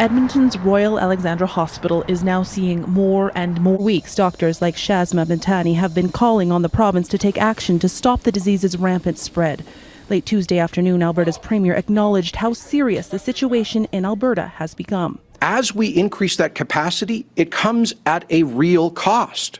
Edmonton's Royal Alexandra Hospital is now seeing more and more weeks. Doctors like Shazma Bintani have been calling on the province to take action to stop the disease's rampant spread. Late Tuesday afternoon, Alberta's Premier acknowledged how serious the situation in Alberta has become. As we increase that capacity, it comes at a real cost.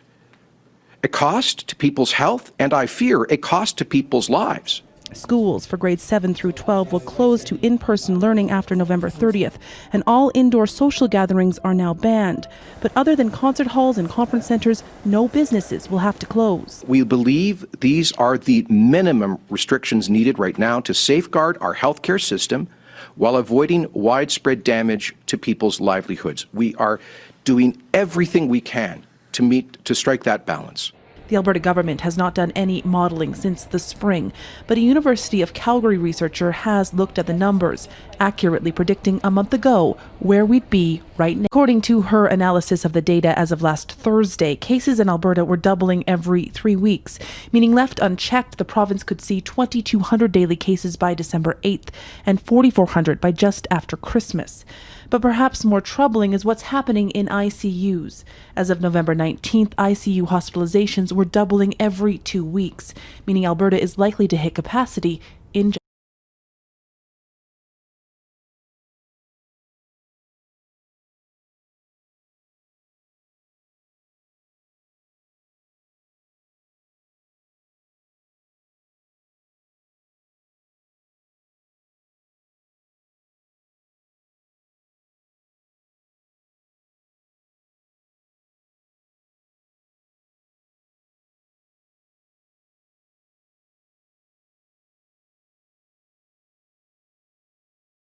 A cost to people's health, and I fear a cost to people's lives. Schools for grades 7 through 12 will close to in-person learning after November 30th, and all indoor social gatherings are now banned. But other than concert halls and conference centres, no businesses will have to close. We believe these are the minimum restrictions needed right now to safeguard our healthcare system while avoiding widespread damage to people's livelihoods. We are doing everything we can to strike that balance. The Alberta government has not done any modelling since the spring, but a University of Calgary researcher has looked at the numbers, accurately predicting a month ago where we'd be right now. According to her analysis of the data as of last Thursday, cases in Alberta were doubling every 3 weeks, meaning left unchecked, the province could see 2,200 daily cases by December 8th and 4,400 by just after Christmas. But perhaps more troubling is what's happening in ICUs. As of November 19th, ICU hospitalizations were doubling every 2 weeks, meaning Alberta is likely to hit capacity in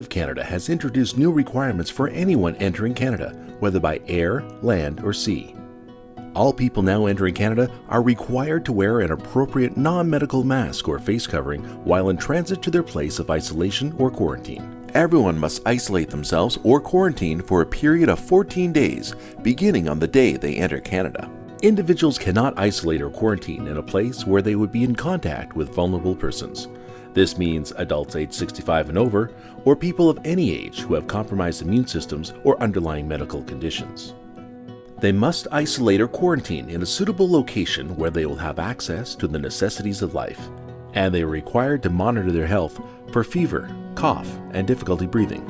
Canada has introduced new requirements for anyone entering Canada, whether by air, land, or sea. All people now entering Canada are required to wear an appropriate non-medical mask or face covering while in transit to their place of isolation or quarantine. Everyone must isolate themselves or quarantine for a period of 14 days, beginning on the day they enter Canada. Individuals cannot isolate or quarantine in a place where they would be in contact with vulnerable persons. This means adults age 65 and over, or people of any age who have compromised immune systems or underlying medical conditions. They must isolate or quarantine in a suitable location where they will have access to the necessities of life, and they are required to monitor their health for fever, cough, and difficulty breathing.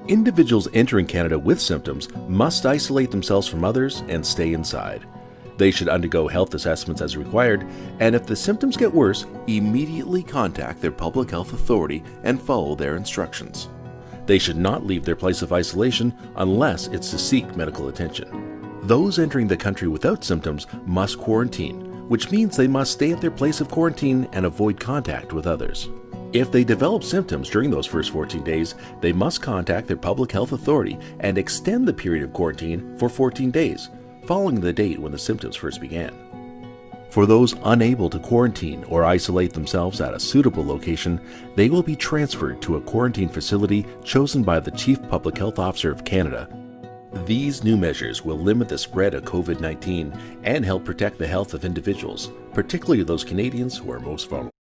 Individuals entering Canada with symptoms must isolate themselves from others and stay inside. They should undergo health assessments as required, and if the symptoms get worse, immediately contact their public health authority and follow their instructions. They should not leave their place of isolation unless it's to seek medical attention. Those entering the country without symptoms must quarantine, which means they must stay at their place of quarantine and avoid contact with others. If they develop symptoms during those first 14 days, they must contact their public health authority and extend the period of quarantine for 14 days, following the date when the symptoms first began. For those unable to quarantine or isolate themselves at a suitable location, they will be transferred to a quarantine facility chosen by the Chief Public Health Officer of Canada. These new measures will limit the spread of COVID-19 and help protect the health of individuals, particularly those Canadians who are most vulnerable.